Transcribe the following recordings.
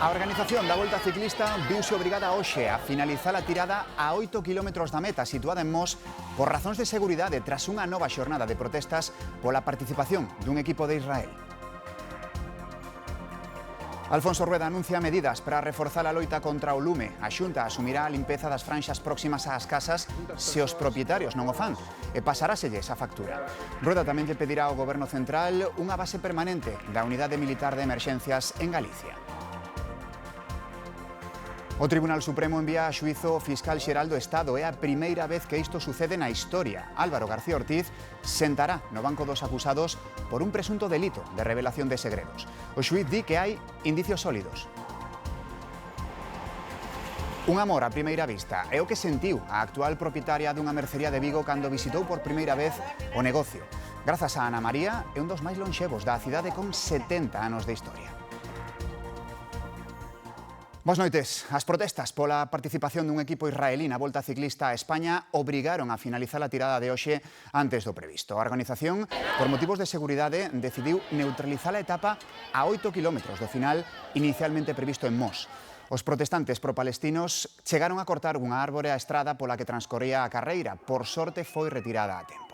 A organización da Volta Ciclista viuse obrigada hoxe a finalizar a tirada a 8 km da meta situada en Mos por razóns de seguridade tras unha nova xornada de protestas pola participación dun equipo de Israel. Alfonso Rueda anuncia medidas para reforzar a loita contra o lume. A Xunta asumirá a limpeza das franxas próximas ás casas se os propietarios non o fan e pasaráselles a factura. Rueda tamén lle pedirá ao Goberno Central unha base permanente da Unidade Militar de Emerxencias en Galicia. O Tribunal Supremo envía a xuízo o fiscal xeral do Estado. É a primeira vez que isto sucede na historia. Álvaro García Ortiz sentará no banco dos acusados por un presunto delito de revelación de segredos. O xuíz di que hai indicios sólidos. Un amor a primeira vista é o que sentiu a actual propietaria dunha mercería de Vigo cando visitou por primeira vez o negocio. Grazas a Ana María, é un dos máis lonxevos da cidade con 70 anos de historia. Boas noites. As protestas pola participación dun equipo israelí na Volta Ciclista a España obrigaron a finalizar a tirada de hoxe antes do previsto. A organización, por motivos de seguridade, decidiu neutralizar a etapa a 8 km do final inicialmente previsto en Mos. Os protestantes pro-palestinos chegaron a cortar unha árbore á estrada pola que transcorría a carreira. Por sorte foi retirada a tempo.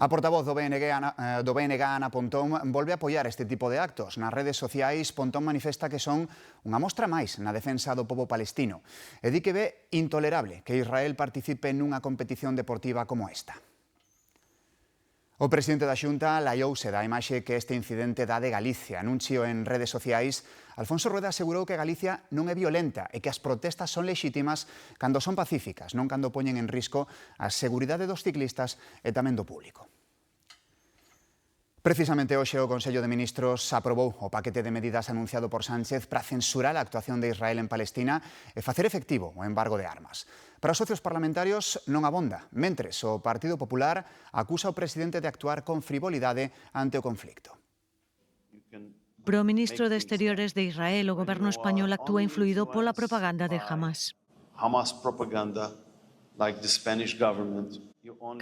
A portavoz do BNG, Ana Pontón, volve a apoiar este tipo de actos. Nas redes sociais, Pontón manifesta que son unha mostra máis na defensa do pobo palestino e di que ve intolerable que Israel participe nunha competición deportiva como esta. O presidente da Xunta laiouse da imaxe que este incidente dá de Galicia. Nun chío en redes sociais, Alfonso Rueda asegurou que Galicia non é violenta e que as protestas son lexítimas cando son pacíficas, non cando poñen en risco a seguridade dos ciclistas e tamén do público. Precisamente hoxe o Consello de Ministros aprobou o paquete de medidas anunciado por Sánchez para censurar a actuación de Israel en Palestina e facer efectivo o embargo de armas. Para os socios parlamentarios non abonda, mentres o Partido Popular acusa ao presidente de actuar con frivolidade ante o conflicto. Pro ministro de Exteriores de Israel, o goberno español actúa influído pola propaganda de Hamas. Hamas propaganda, like the Spanish government,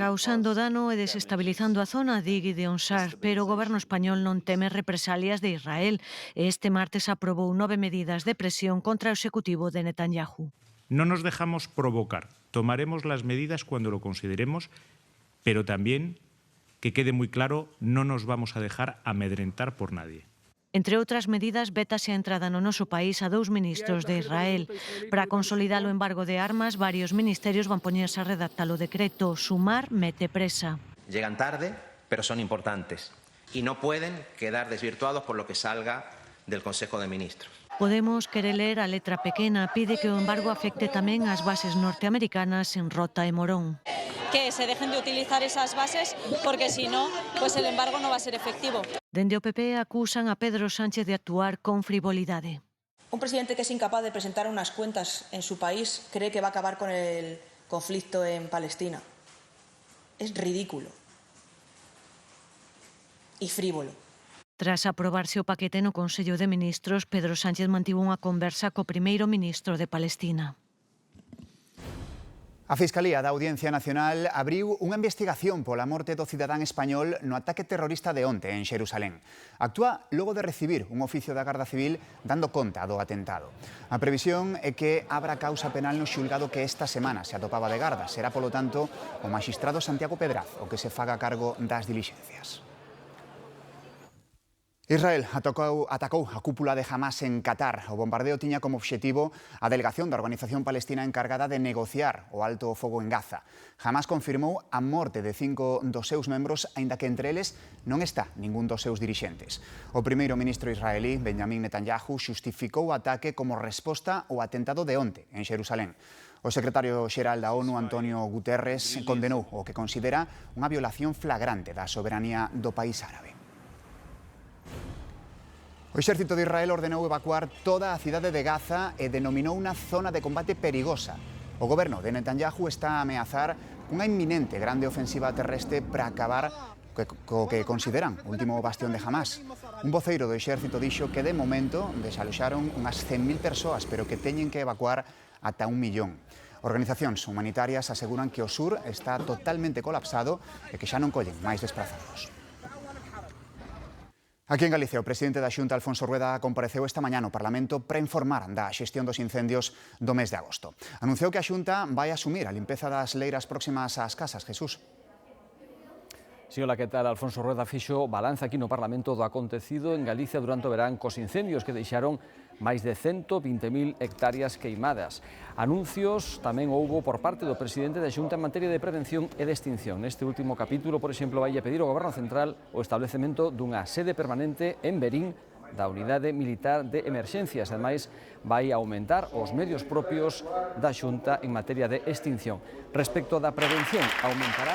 causando dano e desestabilizando a zona de Gideon Sar, pero o goberno español non teme represalias de Israel. Este martes aprobou 9 medidas de presión contra o executivo de Netanyahu. No nos dejamos provocar. Tomaremos las medidas cuando lo consideremos, pero también, que quede muy claro, no nos vamos a dejar amedrentar por nadie. Entre outras medidas, vétase a entrada no noso país a 2 ministros de Israel. Para consolidar o embargo de armas, varios ministerios van poñerse a redactar o decreto. Sumar mete presa. Llegan tarde, pero son importantes y no pueden quedar desvirtuados por lo que salga del Consejo de Ministros. Podemos querer ler a letra pequena, pide que o embargo afecte tamén ás bases norteamericanas en Rota e Morón. Que se dejen de utilizar esas bases porque si no, pues el embargo no va a ser efectivo. Dende o PP acusan a Pedro Sánchez de actuar con frivolidade. Un presidente que es incapaz de presentar unas cuentas en su país cree que va a acabar con el conflicto en Palestina. Es ridículo y frívolo. Tras aprobarse o paquete no Consello de Ministros, Pedro Sánchez mantivo unha conversa co primeiro ministro de Palestina. A Fiscalía da Audiencia Nacional abriu unha investigación pola morte do cidadán español no ataque terrorista de onte en Xerusalén. Actúa logo de recibir un oficio da Garda Civil dando conta do atentado. A previsión é que abra causa penal no xulgado que esta semana se atopaba de garda. Será, polo tanto, o maxistrado Santiago Pedraz o que se faga cargo das dilixencias. Israel atacou a cúpula de Hamas en Qatar. O bombardeo tiña como obxectivo a delegación da organización palestina encargada de negociar o alto o fogo en Gaza. Hamas confirmou a morte de 5 dos seus membros, aínda que entre eles non está ningún dos seus dirixentes. O primeiro ministro israelí, Benjamin Netanyahu, xustificou o ataque como resposta ao atentado de onte en Xerusalén. O secretario xeral da ONU, Antonio Guterres, condenou o que considera unha violación flagrante da soberanía do país árabe. O exército de Israel ordenou evacuar toda a cidade de Gaza e denominou unha zona de combate perigosa. O goberno de Netanyahu está a ameazar unha inminente grande ofensiva terrestre para acabar co que consideran o último bastión de Hamas. Un voceiro do exército dixo que de momento desaloxaron unhas 100.000 persoas, pero que teñen que evacuar ata 1 millón. Organizacións humanitarias aseguran que o sur está totalmente colapsado e que xa non collen máis desplazados. Aquí en Galicia, o presidente da Xunta, Alfonso Rueda, compareceu esta mañá no Parlamento para informar da xestión dos incendios do mes de agosto. Anunciou que a Xunta vai asumir a limpeza das leiras próximas ás casas. Jesús. Sí, hola, que tal? Alfonso Rueda fixo balance aquí no Parlamento do acontecido en Galicia durante o verán cos incendios que deixaron máis de 120.000 hectáreas queimadas. Anuncios tamén houbo por parte do presidente da Xunta en materia de prevención e de extinción. Neste último capítulo, por exemplo, vai a pedir ao Goberno Central o establecemento dunha sede permanente en Verín da Unidade Militar de Emerxencias. Ademais, vai aumentar os medios propios da Xunta en materia de extinción. Respecto da prevención, aumentará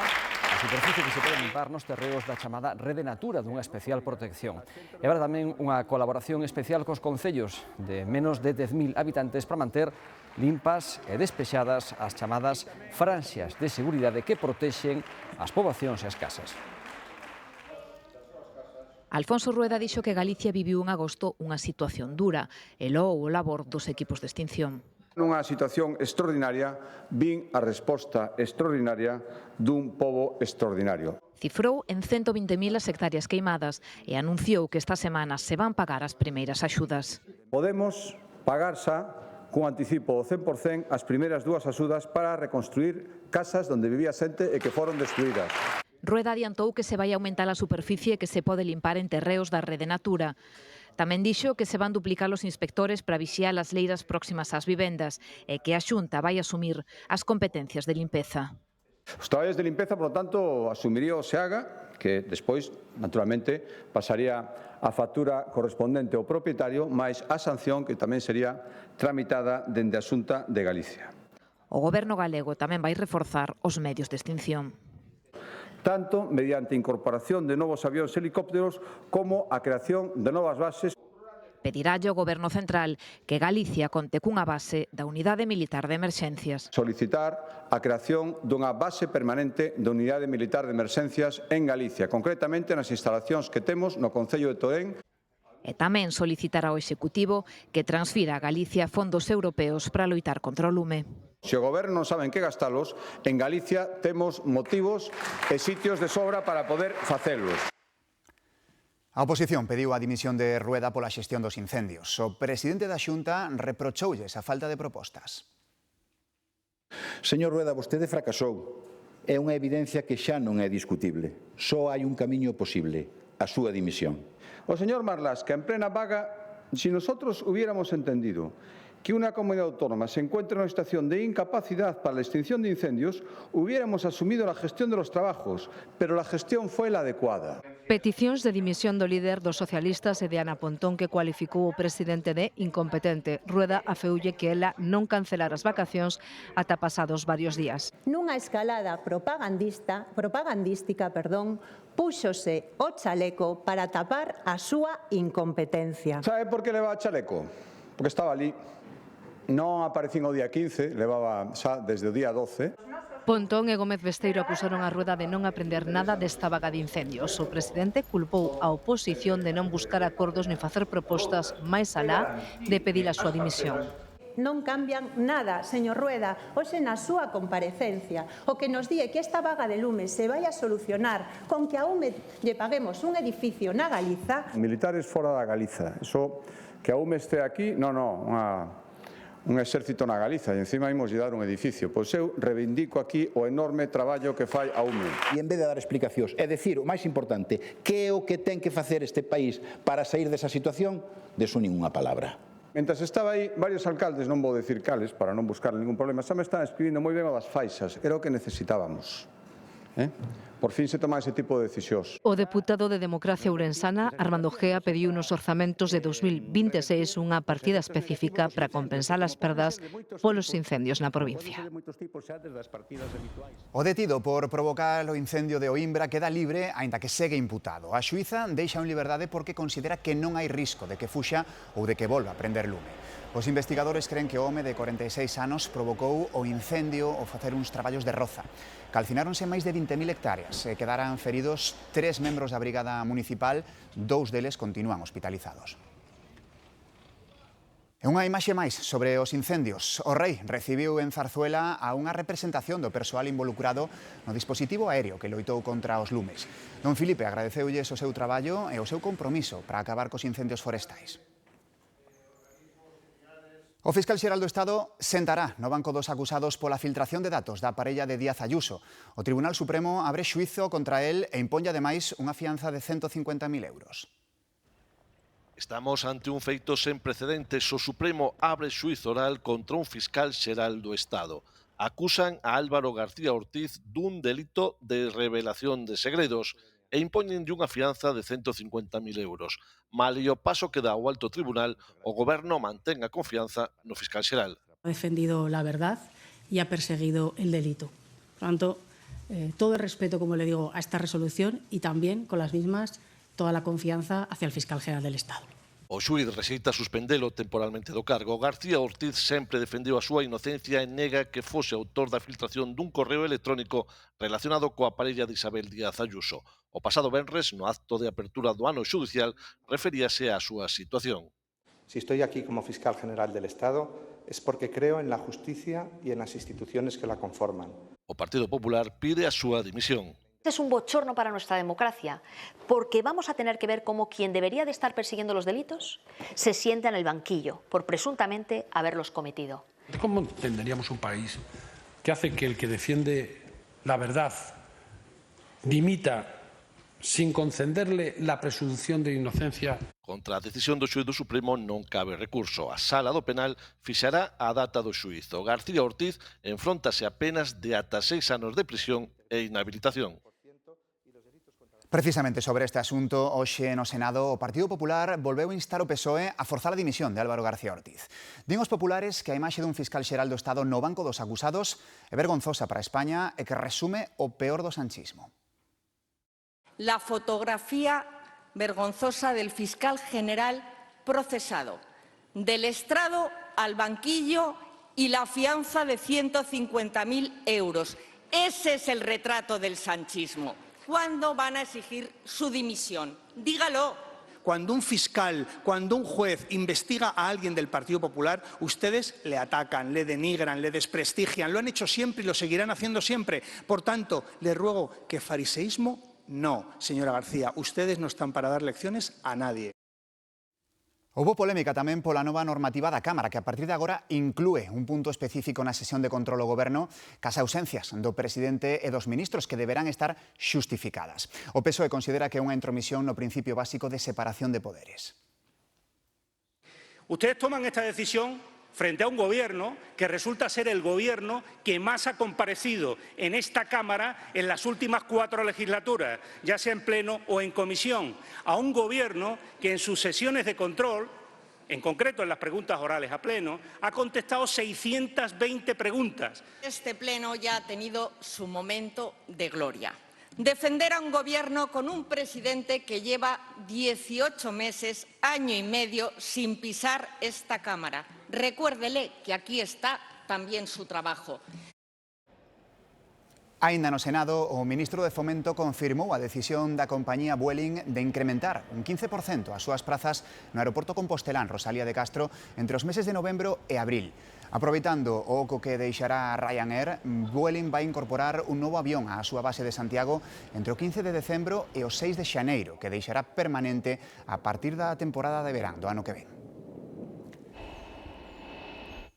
a superficie que se pode limpar nos terreos da chamada Rede Natura dunha especial protección. E habrá tamén unha colaboración especial cos concellos de menos de 10.000 habitantes para manter limpas e despexadas as chamadas franxas de seguridade que protexen as poboacións e as casas. Alfonso Rueda dixo que Galicia viviu en agosto unha situación dura e loou o labor dos equipos de extinción. Nunha situación extraordinaria, vin a resposta extraordinaria dun pobo extraordinario. Cifrou en 120.000 as hectáreas queimadas e anunciou que esta semana se van pagar as primeiras axudas. Podemos pagar xa con anticipo do 100% as primeiras dúas axudas para reconstruir casas onde vivía xente e que foron destruídas. Rueda adiantou que se vai aumentar a superficie que se pode limpar en terreos da Rede Natura. Tamén dixo que se van duplicar os inspectores para vixiar as leiras próximas ás vivendas e que a Xunta vai asumir as competencias de limpeza. Os traballos de limpeza, por lo tanto, asumiría o SEAGA, que despois, naturalmente, pasaría a factura correspondente ao propietario, máis a sanción que tamén sería tramitada dende a Xunta de Galicia. O Goberno galego tamén vai reforzar os medios de extinción, tanto mediante incorporación de novos avións e helicópteros como a creación de novas bases. Pedirálle ao Goberno Central que Galicia conte cunha base da Unidade Militar de Emerxencias. Solicitar a creación dunha base permanente da Unidade Militar de Emerxencias en Galicia, concretamente nas instalacións que temos no Concello de Torén. E tamén solicitar ao Executivo que transfira a Galicia fondos europeos para loitar contra o lume. Se o Goberno non sabe en que gastalos, en Galicia temos motivos e sitios de sobra para poder facelos. A oposición pediu a dimisión de Rueda pola xestión dos incendios. O presidente da Xunta reprochoulles a falta de propostas. Señor Rueda, vostede fracasou. É unha evidencia que xa non é discutible. Só hai un camiño posible, a súa dimisión. O señor Marlaska, en plena vaga, si nosotros hubiéramos entendido que una comunidad autónoma se encuentra en una situación de incapacidad para la extinción de incendios, hubiéramos asumido la gestión de los trabajos, pero la gestión fue la adecuada. Peticións de dimisión do líder dos socialistas e de Ana Pontón, que cualificou o presidente de incompetente. Rueda afeulle que ela non cancelara as vacacións ata pasados varios días. Nunha escalada propagandística, púxose o chaleco para tapar a súa incompetencia. ¿Sabe por que levaba chaleco? Porque estaba ali. Non aparecín o día 15, levaba xa desde o día 12. Pontón e Gómez Besteiro acusaron a Rueda de non aprender nada desta vaga de incendios. O presidente culpou a oposición de non buscar acordos nin facer propostas máis alá de pedir a súa dimisión. Non cambian nada, señor Rueda. Hoxe na súa comparecencia, o que nos di que esta vaga de lume se vai a solucionar con que a UME lle paguemos un edificio na Galiza. Militares fora da Galiza. Eso, que a UME este aquí, un exército na Galiza e encima imos lle dar un edificio. Pois eu reivindico aquí o enorme traballo que fai a UME. E en vez de dar explicacións, é dicir, o máis importante, que é o que ten que facer este país para sair desa situación, deso ninguna palabra. Mentres estaba aí, varios alcaldes, non vou decir cales, para non buscar ningún problema, xa me están escribindo moi ben o das faixas, era o que necesitábamos. Por fin se toma ese tipo de decisións. O deputado de Democracia Ourensana, Armando Gea, pediu nos orzamentos de 2026 unha partida específica para compensar as perdas polos incendios na provincia. O detido por provocar o incendio de Oimbra queda libre, aínda que segue imputado. A xuíza deixa en liberdade porque considera que non hai risco de que fuxa ou de que volva a prender lume. Os investigadores creen que o home de 46 anos provocou o incendio ao facer uns traballos de roza. Calcináronse máis de 20.000 hectáreas e quedaran feridos 3 membros da Brigada Municipal, 2 deles continúan hospitalizados. E unha imaxe máis sobre os incendios. O Rei recibiu en Zarzuela a unha representación do persoal involucrado no dispositivo aéreo que loitou contra os lumes. Don Filipe agradeceulles o seu traballo e o seu compromiso para acabar cos incendios forestais. O fiscal xeral do Estado sentará no banco dos acusados pola filtración de datos da parella de Díaz Ayuso. O Tribunal Supremo abre xuízo contra el e imponlle ademais unha fianza de 150.000 euros. Estamos ante un feito sen precedentes. O Supremo abre xuízo oral contra un fiscal xeral do Estado. Acusan a Álvaro García Ortiz dun delito de revelación de segredos e impoñenlle unha fianza de 150.000 euros. Malia o paso que dá o alto tribunal, o Goberno mantén a confianza no fiscal xeral. Ha defendido la verdad y ha perseguido el delito. Por tanto, todo el respeto, como le digo, a esta resolución y también, con las mismas, toda la confianza hacia el fiscal general del Estado. O xuíz rexeita suspendelo temporalmente do cargo. García Ortiz sempre defendeu a súa inocencia e nega que fose autor da filtración dun correo electrónico relacionado coa parella de Isabel Díaz Ayuso. O pasado venres, no acto de apertura do ano xudicial, referíase á súa situación. Si estoy aquí como fiscal general del Estado es porque creo en la justicia y en las instituciones que la conforman. O Partido Popular pide a súa dimisión. Es un bochorno para nuestra democracia, porque vamos a tener que ver cómo quien debería de estar persiguiendo los delitos se sienta en el banquillo por presuntamente haberlos cometido. ¿Cómo entenderíamos un país que hace que el que defiende la verdad dimita sin concederle la presunción de inocencia? Contra a decisión do xuíz do Supremo non cabe recurso. A Sala do Penal fixará a data do xuízo. García Ortiz enfróntase a penas de ata 6 anos de prisión e inhabilitación. Precisamente sobre este asunto, hoxe no Senado, o Partido Popular volveu instar o PSOE a forzar a dimisión de Álvaro García Ortiz. Din os populares que a imaxe dun fiscal xeral do Estado no banco dos acusados é vergonzosa para España e que resume o peor do sanchismo. La fotografía vergonzosa del fiscal general procesado, del estrado al banquillo y la fianza de 150.000 euros. Ese es el retrato del sanchismo. ¿Cuándo van a exigir su dimisión? Dígalo. Cuando un fiscal, cuando un juez investiga a alguien del Partido Popular, ustedes le atacan, le denigran, le desprestigian. Lo han hecho siempre y lo seguirán haciendo siempre. Por tanto, le ruego que fariseísmo no, señora García. Ustedes no están para dar lecciones a nadie. Houbo polémica tamén pola nova normativa da Cámara, que a partir de agora inclúe un punto específico na sesión de control ao Goberno cas ausencias do presidente e dos ministros que deberán estar xustificadas. O PSOE considera que é unha intromisión no principio básico de separación de poderes. Ustedes toman esta decisión frente a un gobierno que resulta ser el gobierno que más ha comparecido en esta Cámara en las últimas 4 legislaturas, ya sea en pleno o en comisión, a un gobierno que en sus sesiones de control, en concreto en las preguntas orales a pleno, ha contestado 620 preguntas. Este pleno ya ha tenido su momento de gloria. Defender a un gobierno con un presidente que lleva 18 meses, año y medio, sin pisar esta Cámara. Recuérdele que aquí está también su trabajo. Aínda no Senado, o ministro de Fomento confirmou a decisión da compañía Vueling de incrementar un 15% as súas prazas no aeroporto compostelán Rosalía de Castro entre os meses de novembro e abril. Aproveitando o oco que deixará Ryanair, Vueling vai incorporar un novo avión á súa base de Santiago entre o 15 de decembro e o 6 de xaneiro, que deixará permanente a partir da temporada de verán do ano que ven.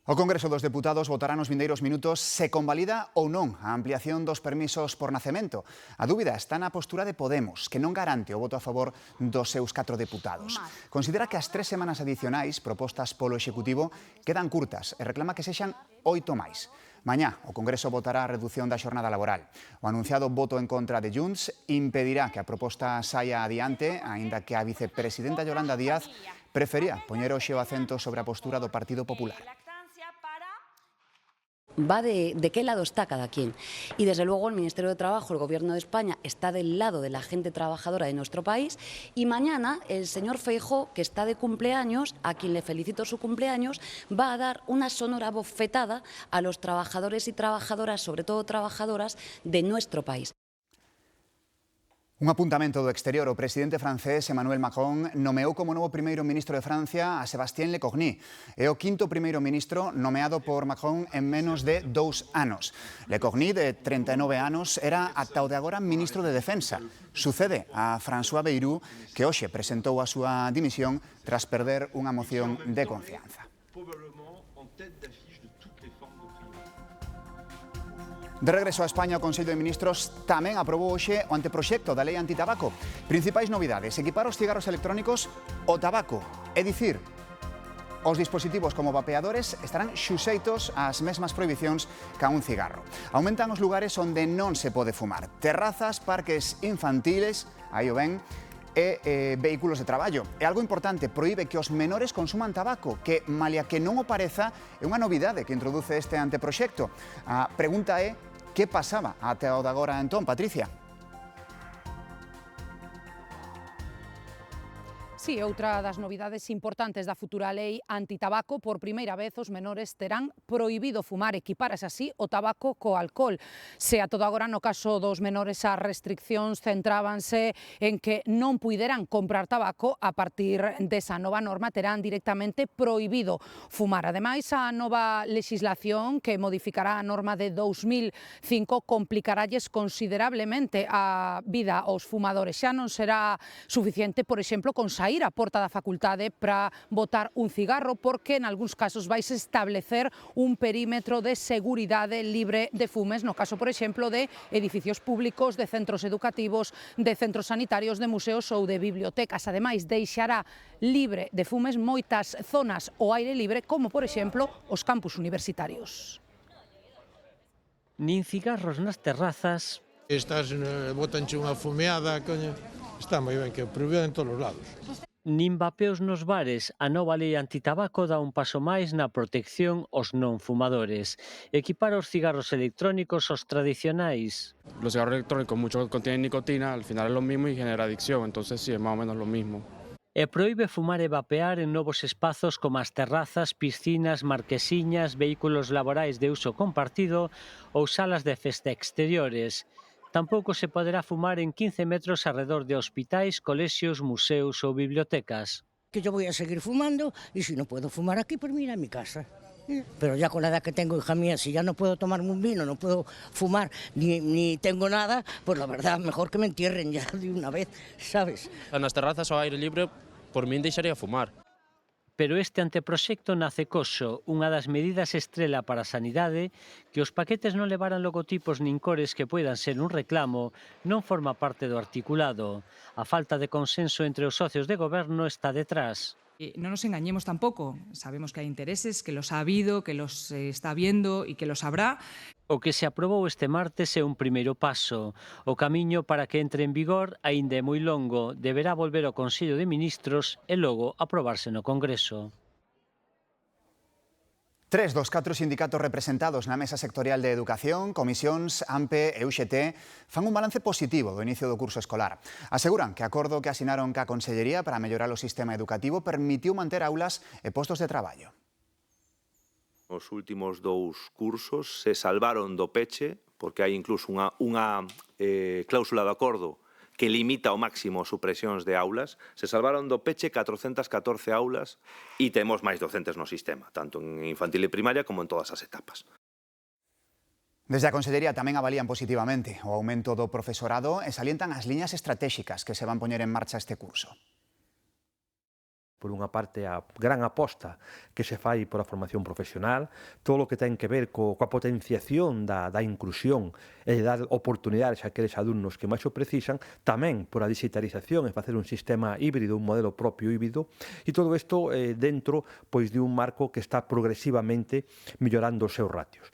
O Congreso dos Deputados votará nos vindeiros minutos se convalida ou non a ampliación dos permisos por nacemento. A dúbida está na postura de Podemos, que non garante o voto a favor dos seus 4 deputados. Considera que as 3 semanas adicionais propostas polo Executivo quedan curtas e reclama que sexan 8 máis. Mañá, o Congreso votará a reducción da xornada laboral. O anunciado voto en contra de Junts impedirá que a proposta saia adiante, aínda que a vicepresidenta Yolanda Díaz prefería poñer hoxe o acento sobre a postura do Partido Popular. Va de qué lado está cada quien. Y desde luego el Ministerio de Trabajo, el Gobierno de España, está del lado de la gente trabajadora de nuestro país. Y mañana el señor Feijóo, que está de cumpleaños, a quien le felicito su cumpleaños, va a dar una sonora bofetada a los trabajadores y trabajadoras, sobre todo trabajadoras, de nuestro país. Un apuntamento do exterior. O presidente francés Emmanuel Macron nomeou como novo primeiro ministro de Francia a Sébastien Lecornu. É o quinto primeiro ministro nomeado por Macron en menos de 2 anos. Lecornu, de 39 anos, era ata o de agora ministro de Defensa. Sucede a François Bayrou, que hoxe presentou a súa dimisión tras perder unha moción de confianza. De regreso a España, o Consello de Ministros tamén aprobou hoxe o anteproxecto da lei antitabaco. Principais novidades: equipar os cigarros electrónicos ao tabaco. É dicir, os dispositivos como vapeadores estarán xuxeitos ás mesmas prohibicións ca un cigarro. Aumentan os lugares onde non se pode fumar. Terrazas, parques infantiles, aí o ven, e vehículos de traballo. E algo importante, proíbe que os menores consuman tabaco, que, malia que non o pareza, é unha novidade que introduce este anteproxecto. A pregunta é: que pasaba ata o de agora entón, Patricia? Sí, outra das novidades importantes da futura lei antitabaco: por primeira vez os menores terán prohibido fumar, equiparase así o tabaco co alcohol. Se a todo agora no caso dos menores as restriccións centrábanse en que non puideran comprar tabaco, a partir desa nova norma terán directamente prohibido fumar. Ademais, a nova legislación que modificará a norma de 2005 complicaralles considerablemente a vida aos fumadores. Xa non será suficiente, por exemplo, con sair a porta da facultade para botar un cigarro, porque en algúns casos vais establecer un perímetro de seguridade libre de fumes, no caso, por exemplo, de edificios públicos, de centros educativos, de centros sanitarios, de museos ou de bibliotecas. Ademais, deixará libre de fumes moitas zonas ao aire libre, como, por exemplo, os campus universitarios. Nin cigarros nas terrazas. Estás botanche unha fumeada, coño, está moi ben, que prohibido en todos os lados. Nin vapeos nos bares. A nova lei antitabaco dá un paso máis na protección aos non fumadores. Equipar os cigarros electrónicos aos tradicionais. Los cigarros electrónicos mucho contienen nicotina, al final es lo mismo y genera adicción, entonces sí, es más o menos lo mismo. E proíbe fumar e vapear en novos espazos como as terrazas, piscinas, marquesiñas, vehículos laborais de uso compartido ou salas de festa exteriores. Tampouco se poderá fumar en 15 metros alrededor de hospitais, colexios, museos ou bibliotecas. Que yo voy a seguir fumando y si no puedo fumar aquí, pues mira a mi casa. Pero ya con la edad que tengo, hija mía, si ya no puedo tomarme un vino, no puedo fumar, ni tengo nada, pues la verdad, mejor que me entierren ya de una vez, ¿sabes? Nas terrazas ao aire libre, por min deixaría fumar. Pero este anteproxecto nace coxo, unha das medidas estrela para a sanidade, que os paquetes non levaran logotipos nin cores que poidan ser un reclamo, non forma parte do articulado. A falta de consenso entre os socios de goberno está detrás. No nos engañemos tampoco, sabemos que hay intereses, que los ha habido, que los está habiendo y que los habrá. O que se aprobou este martes é un primeiro paso. O camiño para que entre en vigor aínda é moi longo. Deberá volver ao Consello de Ministros e logo aprobarse no Congreso. 3 dos 4 sindicatos representados na Mesa Sectorial de Educación, Comisións, AMPE e UGT, fan un balance positivo do inicio do curso escolar. Aseguran que o acordo que asinaron ca Consellería para mellorar o sistema educativo permitiu manter aulas e postos de traballo. Os últimos 2 cursos se salvaron do peche, porque hai incluso unha cláusula de acordo que limita ao máximo as supresións de aulas. Se salvaron do peche 414 aulas e temos máis docentes no sistema, tanto en infantil e primaria como en todas as etapas. Desde a Consellería tamén avalían positivamente o aumento do profesorado e salientan as liñas estratégicas que se van poñer en marcha este curso. Por unha parte, a gran aposta que se fai por a formación profesional, todo o que ten que ver coa potenciación da inclusión e de dar oportunidades a aqueles alumnos que máis o precisan, tamén por a digitalización e facer un sistema híbrido, un modelo propio híbrido, e todo isto dentro de un marco que está progresivamente mellorando os seus ratios.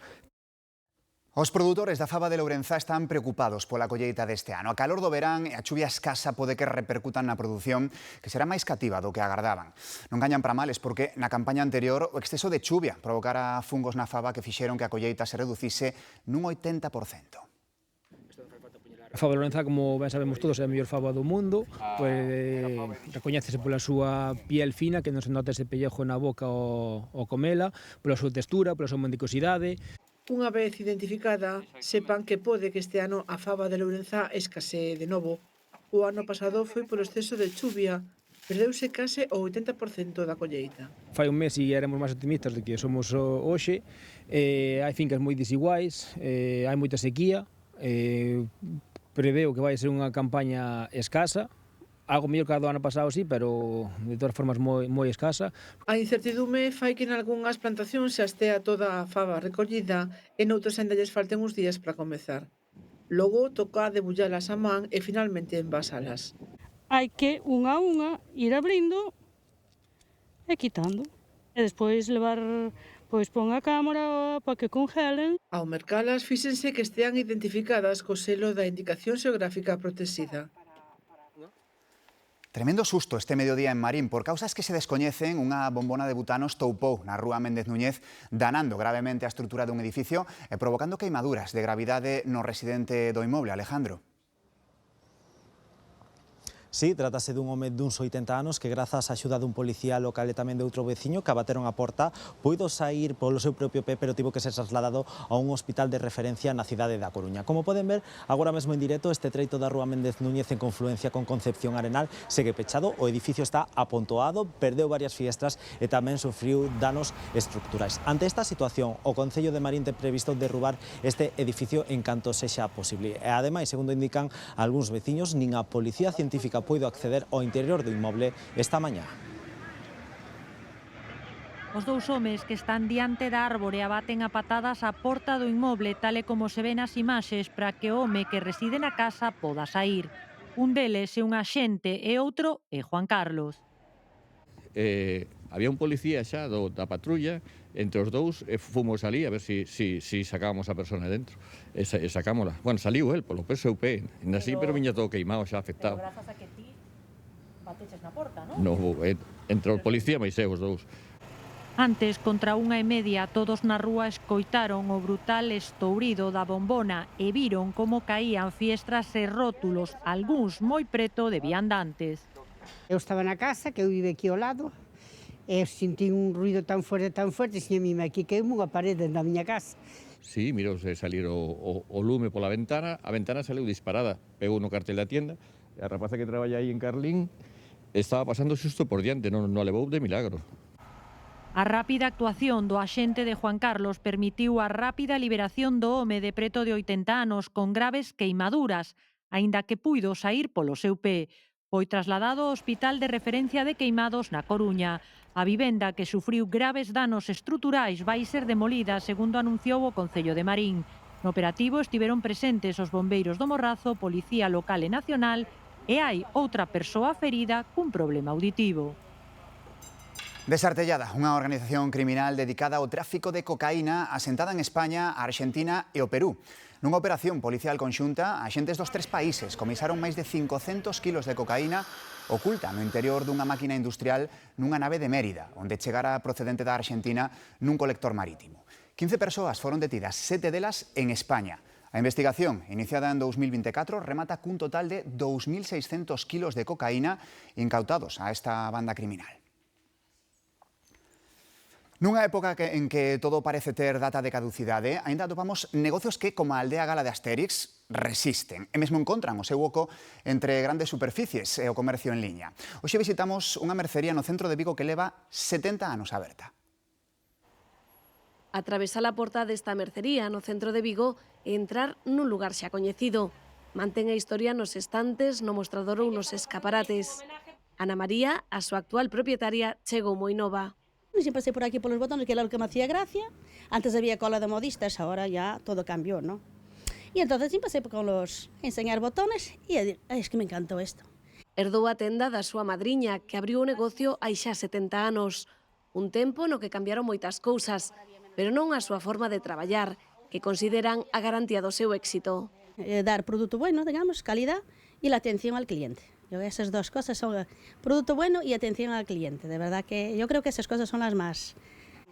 Os produtores da faba de Lourenzá están preocupados pola colleita deste ano. A calor do verán e a chuvia escasa pode que repercutan na produción, que será máis cativa do que agardaban. Non gañan para males porque na campaña anterior o exceso de chuvia provocara fungos na faba que fixeron que a colleita se reducise nun 80%. A faba de Lourenzá, como ben sabemos todos, é a mellor faba do mundo, recoñécese pola súa piel fina, que non se nota ese pellejo na boca ao comela, pola súa textura, pola súa mendicosidade. Unha vez identificada, sepan que pode que este ano a faba de Lourenzá escasee de novo. O ano pasado foi polo exceso de chuvia. Perdeuse case o 80% da colleita. Fai un mes e éramos máis optimistas de que somos hoxe. Hai fincas moi desiguais, hai moita sequía, preveo que vai ser unha campaña escasa, algo mellor que a do ano pasado, sí, pero de todas formas moi escasa. A incertidume fai que en algunhas plantacións xa estea toda a fava recollida e noutros ainda lles falten uns días para comezar. Logo toca debullalas a man e finalmente envasalas. Hai que, unha a unha, ir abrindo e quitando. E despois levar, pois, pon a cámara para que congelen. Ao mercalas, fíxense que estean identificadas co selo da indicación xeográfica protexida. Tremendo susto este mediodía en Marín. Por causas que se descoñecen, unha bombona de butano estoupou na rúa Méndez Núñez, danando gravemente a estrutura dun edificio e provocando queimaduras de gravidade no residente do inmoble, Alejandro. Sí, trátase dun home duns 80 anos que grazas á axuda dun policía local e tamén de outro veciño que abateron a porta, puido saír polo seu propio pé, pero tivo que ser trasladado a un hospital de referencia na cidade da Coruña. Como poden ver, agora mesmo en directo, este treito da rúa Méndez Núñez en confluencia con Concepción Arenal segue pechado, o edificio está apontoado, perdeu varias fiestras e tamén sufriu danos estructurais. Ante esta situación, o Concello de Marín ten previsto derrubar este edificio en canto sexa posible. E ademais, segundo indican algúns veciños, nin a Policía Científica puido acceder ao interior do inmoble esta mañá. Os dous homes que están diante da árbore abaten a patadas a porta do inmoble, tal e como se ven as imaxes, para que o home que reside na casa poda saír. Un deles é un axente e outro é Juan Carlos. Había un policía xa da patrulla, entre os dous fomos ali a ver si sacábamos a persona dentro. E sacámola. Bueno, saliu el polo seu pé, así, pero viña todo queimado, xa afectado. Pero grazas a que ti bateches na porta, non? No, entre o policía máis eu os dous. Antes, contra 1:30, todos na rúa escoitaron o brutal estourido da bombona e viron como caían fiestras e rótulos, algúns moi preto de viandantes. Eu estaba na casa, que eu vive aquí ao lado, e sentí un ruido tan forte, e mime aquí queimo unha parede na miña casa. Sí, mirou salir o lume pola ventana, a ventana saleu disparada, pegou no cartel da tienda, e a rapaza que traballa aí en Carlín estaba pasando xusto por diante, non a levou de milagro. A rápida actuación do axente de Juan Carlos permitiu a rápida liberación do home de preto de 80 anos con graves queimaduras, aínda que puido saír polo seu pé. Foi trasladado ao Hospital de Referencia de Queimados na Coruña. A vivenda que sufriu graves danos estruturais vai ser demolida, segundo anunciou o Concello de Marín. No operativo estiveron presentes os bombeiros do Morrazo, Policía Local e Nacional, e hai outra persoa ferida cun problema auditivo. Desartellada, unha organización criminal dedicada ao tráfico de cocaína asentada en España, a Arxentina e o Perú. Nunha operación policial conxunta, axentes dos tres países comisaron máis de 500 kilos de cocaína oculta no interior dunha máquina industrial nunha nave de Mérida, onde chegara procedente da Arxentina nun colector marítimo. 15 persoas foron detidas, 7 delas en España. A investigación, iniciada en 2024, remata cun total de 2.600 kilos de cocaína incautados a esta banda criminal. Nunha época en que todo parece ter data de caducidade, aínda atopamos negocios que, como a aldea gala de Astérix, resisten e mesmo encontran o seu oco entre grandes superficies e o comercio en liña. Hoxe visitamos unha mercería no centro de Vigo que leva 70 anos aberta. Atravesar a porta desta mercería no centro de Vigo e entrar nun lugar xa coñecido. Mantén a historia nos estantes, no mostrador ou nos escaparates. Ana María, a súa actual propietaria, chegou moi nova. Siempre pasé por aquí por los botones, que era lo que me hacía gracia. Antes había cola de modistas, ahora ya todo cambió, ¿no? Y entonces siempre pasé con los enseñar botones y es que me encantó esto. Herdou a tenda da súa madriña, que abriu o negocio hai xa 70 anos. Un tempo no que cambiaron moitas cousas, pero non a súa forma de traballar, que consideran a garantía do seu éxito. Dar producto bueno, digamos, calidad y la atención al cliente. Esas dos cosas son producto bueno y atención al cliente. De verdad que yo creo que esas cosas son las más.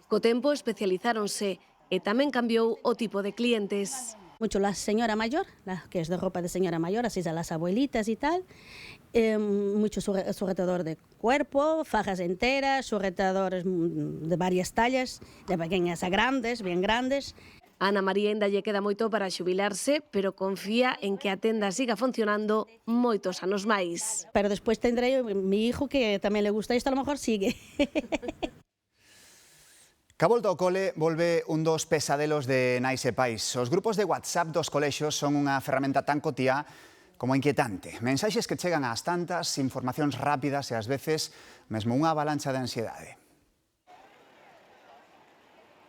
Co tempo especializáronse e tamén cambiou o tipo de clientes. Mucho la señora mayor, que es de ropa de señora mayor, así a las abuelitas y tal. Mucho sujetador de cuerpo, fajas enteras, sujetadores de varias tallas, de pequeñas a grandes, bien grandes. A Ana María ainda lle queda moito para xubilarse, pero confía en que a tenda siga funcionando moitos anos máis. Pero despois tendré mi hijo que tamén le gusta isto, a lo mejor sigue. Que a volta ao cole volve un dos pesadelos de nais e pais. Os grupos de WhatsApp dos colexios son unha ferramenta tan cotía como inquietante. Mensaxes que chegan ás tantas, informacións rápidas e ás veces mesmo unha avalancha de ansiedade.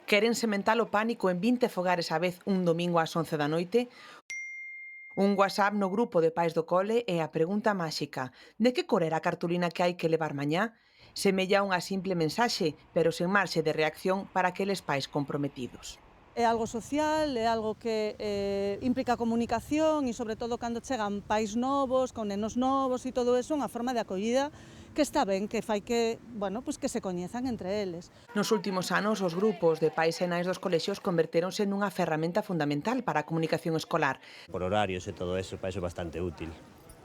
Queren sementar o pánico en 20 fogares á vez un domingo ás 11 da noite? Un WhatsApp no grupo de pais do cole e a pregunta máxica: de que cor era a cartulina que hai que levar mañá? Semella unha simple mensaxe, pero sen marxe de reacción para aqueles pais comprometidos. É algo social, é algo que implica comunicación e, sobre todo, cando chegan pais novos, con nenos novos e todo eso, unha forma de acollida que está ben, que fai que, bueno, pues que se coñezan entre eles. Nos últimos anos, os grupos de pais e nais dos colexios convertéronse nunha ferramenta fundamental para a comunicación escolar. Por horarios e todo eso, para iso é bastante útil.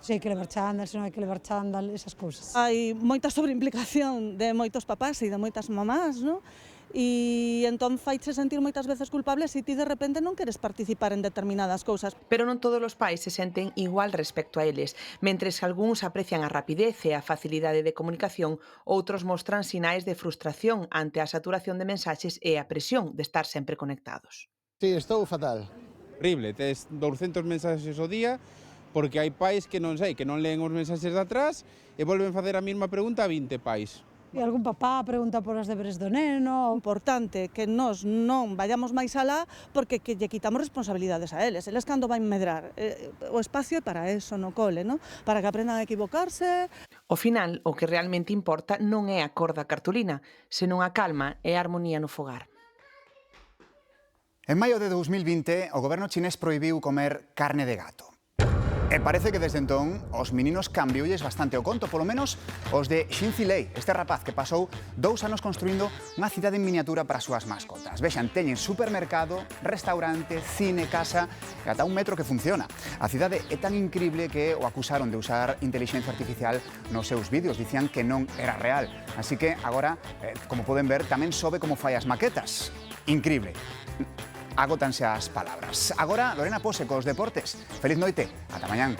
Se hai que levar chándal, se non hai que levar chándal, esas cousas. Hai moita sobreimplicación de moitos papás e de moitas mamás, non? E entón faiche sentir moitas veces culpable se ti de repente non queres participar en determinadas cousas. Pero non todos os pais se senten igual respecto a eles. Mentres que algúns aprecian a rapidez e a facilidade de comunicación, outros mostran sinais de frustración ante a saturación de mensaxes e a presión de estar sempre conectados. Sí, estou fatal. Horrible, tes 200 mensaxes ao día, porque hai pais que non sei, que non leen os mensaxes de atrás e volven facer a mesma pregunta a 20 pais. E algún papá pregunta por os deberes do neno. Importante que nós non vayamos máis alá porque que lle quitamos responsabilidades a eles. Eles cando van medrar o espacio é para eso no cole, ¿no? Para que aprendan a equivocarse. Ao final, o que realmente importa non é a cor da cartulina, senón a calma e a armonía no fogar. En maio de 2020, o goberno chinés prohibiu comer carne de gato. E parece que desde entón os meninos cambiolles bastante o conto, polo menos os de Xin Zilei, este rapaz que pasou 2 anos construindo unha cidade en miniatura para as súas mascotas. Vexan, teñen supermercado, restaurante, cine, casa e ata un metro que funciona. A cidade é tan incrible que o acusaron de usar inteligencia artificial nos seus vídeos, dicían que non era real. Así que agora, como poden ver, tamén sobe como fai as maquetas. Incrible. Agótanse as palabras. Agora, Lorena Pose cos deportes. Feliz noite. Ata mañán.